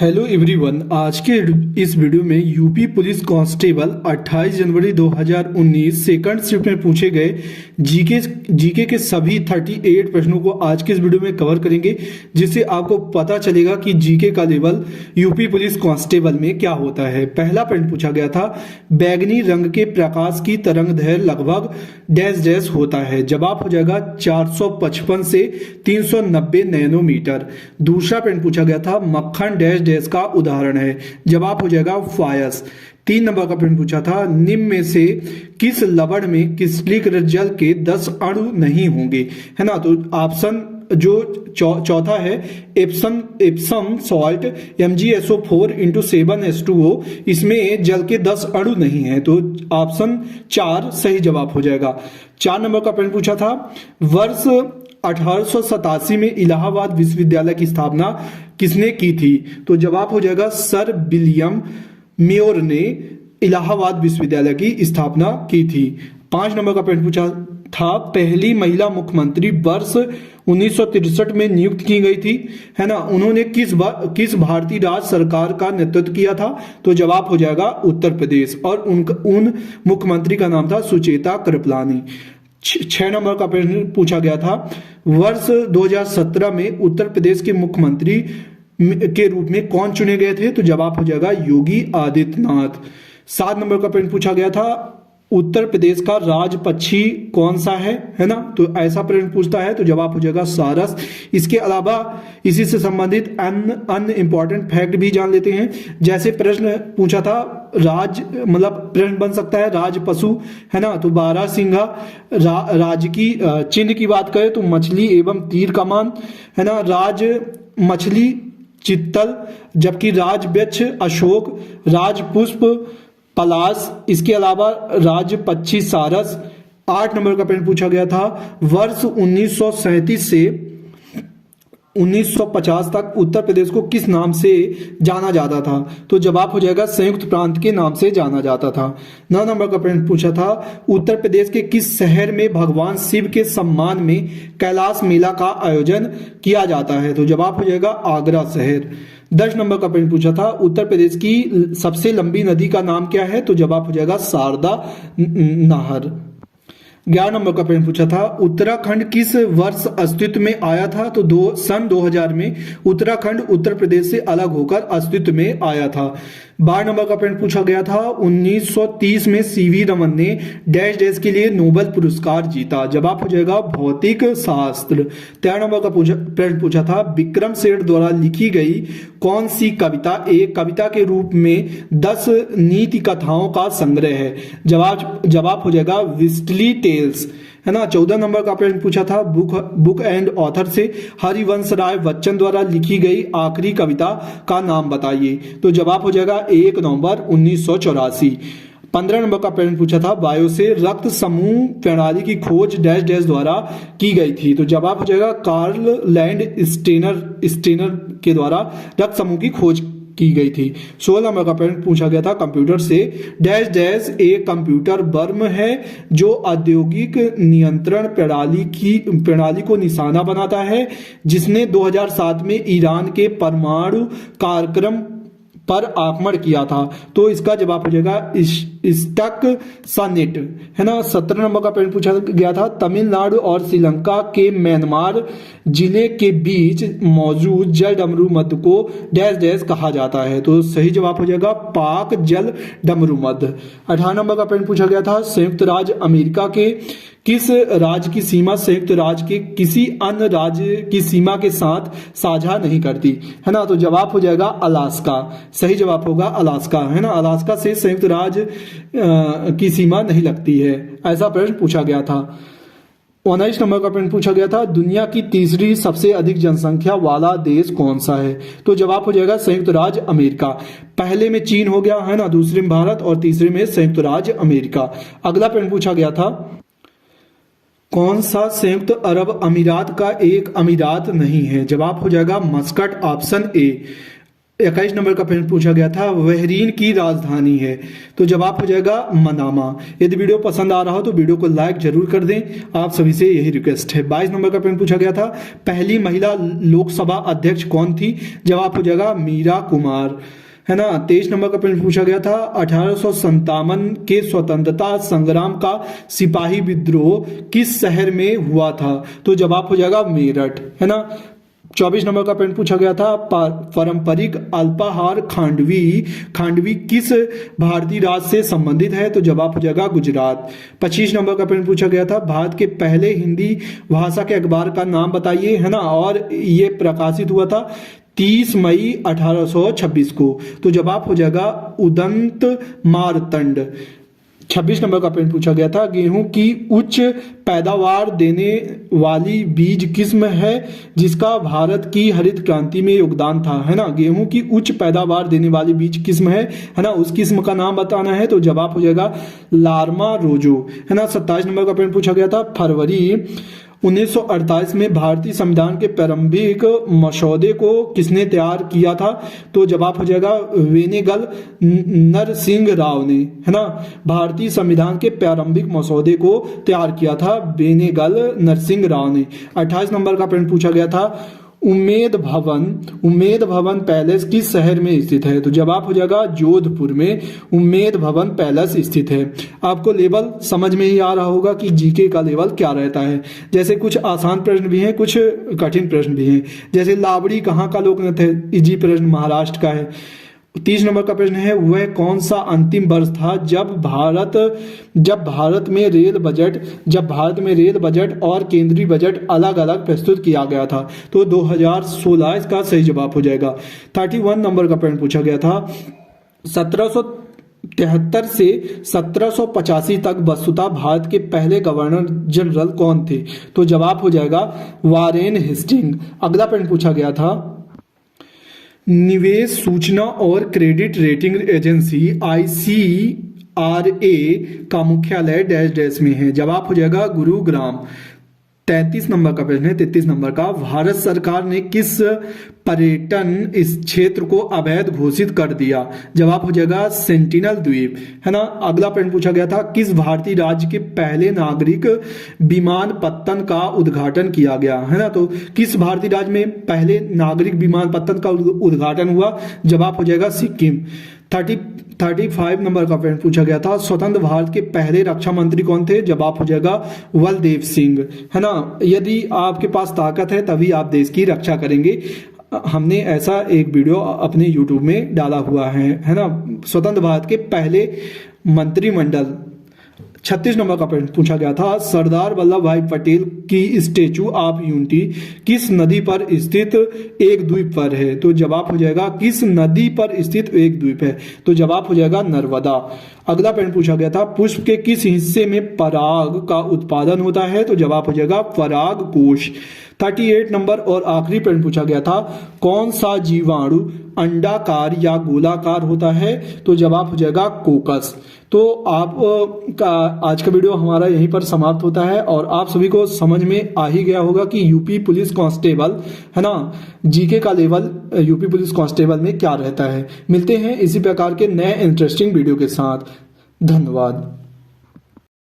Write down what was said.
Hello everyone, आज के इस वीडियो में यूपी पुलिस कांस्टेबल 28 जनवरी 2019 सेकंड शिफ्ट में पूछे गए जीके के सभी 38 प्रश्नों को आज के इस वीडियो में कवर करेंगे, जिससे आपको पता चलेगा कि जीके का लेवल यूपी पुलिस कांस्टेबल में क्या होता है। पहला प्रश्न पूछा गया था, बैगनी रंग के प्रकाश की तरंगदैर्घ्य लगभग डैश डैश होता है। जवाब हो जाएगा 455 से 390 नैनोमीटर। दूसरा प्रश्न पूछा गया था, मक्खन डैश डैश का उदाहरण है। जवाब हो जाएगा फायस। 3 नंबर का प्रश्न पूछा था, निम्न में से किस लवण में क्रिस्टलीकृत जल के 10 अणु नहीं होंगे, है ना। तो ऑप्शन जो चौथा है एप्सम सॉल्ट MgSO4 × 7H2O, इसमें जल के 10 अणु नहीं है, तो ऑप्शन 4 सही जवाब हो जाएगा। 4 नंबर का प्रश्न पूछा था, वर्ष 1887 में इलाहाबाद विश्वविद्यालय की स्थापना किसने की थी। तो जवाब हो जाएगा सर विलियम मेयर ने इलाहाबाद विश्वविद्यालय की स्थापना की थी। 5 नंबर का प्रश्न पूछा था, पहली महिला मुख्यमंत्री वर्ष 1963 में नियुक्त की गई थी, है ना। उन्होंने किस भारतीय राज्य सरकार का नेतृत्व किया था। तो जवाब हो जाएगा उत्तर प्रदेश, और उन मुख्यमंत्री का नाम था सुचेता कृपलानी। 6 नंबर का प्रश्न पूछा गया था, वर्ष 2017 में उत्तर प्रदेश के मुख्यमंत्री के रूप में कौन चुने गए थे। तो जवाब हो जाएगा योगी आदित्यनाथ। 7 नंबर का प्रश्न पूछा गया था, उत्तर प्रदेश का राज पक्षी कौन सा है ना। तो ऐसा प्रश्न पूछता है, तो जवाब हो जाएगा सारस। इसके अलावा इसी से संबंधित अन्य इंपॉर्टेंट फैक्ट भी जान लेते हैं। जैसे प्रश्न पूछा था, मतलब प्रश्न बन सकता है राज पशु, है ना। तो बारहसिंघा राज की चिन्ह की बात करें तो मछली एवं तीर कमान, है ना। राज मछली चित्तल, जबकि राज वृक्ष अशोक, राज पुष्प पलाश, इसके अलावा राज पक्षी सारस। 8 नंबर का प्रश्न पूछा गया था, वर्ष 1937 से 1950 तक उत्तर प्रदेश को किस नाम से जाना जाता था। तो जवाब हो जाएगा संयुक्त प्रांत के नाम से जाना जाता था। 9 नंबर का प्रश्न पूछा था, उत्तर प्रदेश के किस शहर में भगवान शिव के सम्मान में कैलाश मेला का आयोजन किया जाता है। तो जवाब हो जाएगा आगरा शहर। 10 नंबर का प्रश्न पूछा था, उत्तर प्रदेश की सबसे लंबी नदी का नाम क्या है। तो जवाब हो जाएगा शारदा नहर। 11 नंबर का प्रश्न पूछा था, उत्तराखंड किस वर्ष अस्तित्व में आया था। तो सन 2000 में उत्तराखंड उत्तर प्रदेश से अलग होकर अस्तित्व में आया था। 12 नंबर का प्रश्न पूछा गया था, 1930 में CV रमन ने डैश डैश के लिए नोबेल पुरस्कार जीता। जवाब हो जाएगा भौतिक शास्त्र। 13 नंबर का प्रश्न पूछा था, विक्रम सेठ द्वारा लिखी गई कौन सी कविता एक कविता के रूप में 10 नीति कथाओं का संग्रह है। जवाब हो जाएगा विस्टली टेल्स, है ना। 14 नंबर का प्रश्न पूछा था, बुक एंड ऑथर से हरिवंश राय बच्चन द्वारा लिखी गई आखिरी कविता का नाम बताइए। तो जवाब हो जाएगा 1 नवंबर 1984। 15 नंबर का प्रश्न पूछा था, वायु से रक्त समूह प्रणाली की खोज डैश डैश द्वारा की गई थी। तो जवाब हो जाएगा कार्ल लैंड स्टेनर के द्वारा रक्त समूह की खोज की गई थी। 16 नंबर का प्रश्न पूछा गया था, कंप्यूटर से डैश डैश एक कंप्यूटर वर्म है जो औद्योगिक नियंत्रण प्रणाली को निशाना बनाता है, जिसने 2007 में ईरान के परमाणु कार्यक्रम पर आक्रमण किया था। तो इसका जवाब हो जाएगा स्टक सनेट, है ना। 17 नंबर का प्रश्न पूछा गया था, तमिलनाडु और श्रीलंका के म्यांमार जिले के बीच मौजूद जल डमरू मध्य को डैश डैश कहा जाता है। तो सही जवाब हो जाएगा पाक जल डमरू मध्य। 18 नंबर का प्रश्न पूछा गया था, संयुक्त राज्य अमेरिका के किस राज्य की सीमा संयुक्त राज्य के किसी अन्य राज्य की सीमा के साथ साझा नहीं करती, है ना। तो जवाब हो जाएगा अलास्का। सही जवाब होगा अलास्का, है ना। अलास्का से संयुक्त राज्य की सीमा नहीं लगती है, ऐसा प्रश्न पूछा गया था। 19 नंबर का प्रश्न पूछा गया था, दुनिया की तीसरी सबसे अधिक जनसंख्या वाला देश कौन सा है। तो जवाब हो जाएगा संयुक्त राज्य अमेरिका। पहले में चीन हो गया, है ना, दूसरे में भारत और तीसरे में संयुक्त राज्य अमेरिका। अगला प्रश्न पूछा गया था, कौन सा संयुक्त अरब अमीरात का एक अमीरात नहीं है। जवाब हो जाएगा मस्कट, ऑप्शन ए। 21 नंबर का प्रश्न पूछा गया था, बहरीन की राजधानी है। तो जवाब हो जाएगा मनामा। यदि वीडियो पसंद आ रहा हो तो वीडियो को लाइक जरूर कर दें, आप सभी से यही रिक्वेस्ट है। 22 नंबर का प्रश्न पूछा गया था, पहली महिला लोकसभा अध्यक्ष कौन थी? जवाब हो जाएगा मीरा कुमार, है ना। 23 नंबर का प्रश्न पूछा गया था, 1857 के स्वतंत्रता संग्राम का सिपाही विद्रोह किस शहर में हुआ था? तो जवाब हो जाएगा मेरठ, है ना। 24 नंबर का प्रश्न पूछा गया था, पारंपरिक अल्पाहार खांडवी किस भारतीय राज्य से संबंधित है? तो जवाब हो जाएगा गुजरात। 25 नंबर का प्रश्न पूछा गया था, भारत के पहले हिंदी भाषा के अखबार का नाम बताइए, है ना। और ये प्रकाशित हुआ था 30 मई 1826 को। तो जवाब हो जाएगा उदंत मारतंड। 26 नंबर का प्रश्न पूछा गया था, गेहूं की उच्च पैदावार देने वाली बीज किस्म है जिसका भारत की हरित क्रांति में योगदान था, है ना। गेहूं की उच्च पैदावार देने वाली बीज किस्म है ना, उस किस्म का नाम बताना है। तो जवाब हो जाएगा लार्मा रोजो, है ना। 27 नंबर का प्रश्न पूछा गया था, फरवरी 1948 में भारतीय संविधान के प्रारंभिक मसौदे को किसने तैयार किया था? तो जवाब हो जाएगा वेनेगल नरसिंह राव ने, है ना। भारतीय संविधान के प्रारंभिक मसौदे को तैयार किया था वेनेगल नरसिंह राव ने। 28 नंबर का प्रश्न पूछा गया था, उम्मेद भवन पैलेस किस शहर में स्थित है? तो जवाब हो जाएगा जोधपुर में उम्मेद भवन पैलेस स्थित है। आपको लेवल समझ में ही आ रहा होगा कि जीके का लेवल क्या रहता है। जैसे कुछ आसान प्रश्न भी हैं, कुछ कठिन प्रश्न भी हैं। जैसे लावड़ी कहाँ का लोक नृत्य है? इजी प्रश्न महाराष्ट्र का है। 30 नंबर का प्रश्न है, वह कौन सा अंतिम वर्ष था जब भारत में रेल बजट और केंद्रीय बजट अलग अलग प्रस्तुत किया गया था? तो 2016 इसका सही जवाब हो जाएगा। 31 नंबर का प्रश्न पूछा गया था, 1773 से 1785 तक वस्तुतः भारत के पहले गवर्नर जनरल कौन थे? तो जवाब हो जाएगा वारेन हेस्टिंग। अगला प्रश्न पूछा गया था, निवेश सूचना और क्रेडिट रेटिंग एजेंसी ICRA का मुख्यालय डैश डैश में है? जवाब हो जाएगा गुरुग्राम। 33 नंबर का प्रश्न है, 33 नंबर का, भारत सरकार ने किस पर्यटन इस क्षेत्र को अवैध घोषित कर दिया? जवाब हो जाएगा सेंटिनल द्वीप, है ना। अगला प्रश्न पूछा गया था, किस भारतीय राज्य के पहले नागरिक विमानपत्तन का उद्घाटन किया गया, है ना। तो किस भारतीय राज्य में पहले नागरिक विमानपत्तन का उद्घाटन हुआ? जवाब हो जाएगा सिक्किम। 35 नंबर का प्रश्न पूछा गया था, स्वतंत्र भारत के पहले रक्षा मंत्री कौन थे? जवाब हो जाएगा बलदेव सिंह, है ना। यदि आपके पास ताकत है तभी आप देश की रक्षा करेंगे। हमने ऐसा एक वीडियो अपने YouTube में डाला हुआ है ना, स्वतंत्र भारत के पहले मंत्रिमंडल। 36 नंबर का प्रश्न पूछा गया था, सरदार वल्लभ भाई पटेल की स्टेचू ऑफ यूनिटी किस नदी पर स्थित एक द्वीप पर है? तो जवाब हो जाएगा किस नदी पर स्थित एक द्वीप है? तो जवाब हो जाएगा नर्मदा। अगला प्रश्न पूछा गया था, पुष्प के किस हिस्से में पराग का उत्पादन होता है? तो जवाब हो जाएगा पराग कोश। 38 नंबर और आखिरी प्रश्न पूछा गया था, कौन सा जीवाणु अंडाकार या गोलाकार होता है? तो जवाब हो जाएगा कोकस। तो आप का आज का वीडियो हमारा यहीं पर समाप्त होता है और आप सभी को समझ में आ ही गया होगा कि यूपी पुलिस कांस्टेबल, है ना, जीके का लेवल यूपी पुलिस कांस्टेबल में क्या रहता है। मिलते हैं इसी प्रकार के नए इंटरेस्टिंग वीडियो के साथ। धन्यवाद।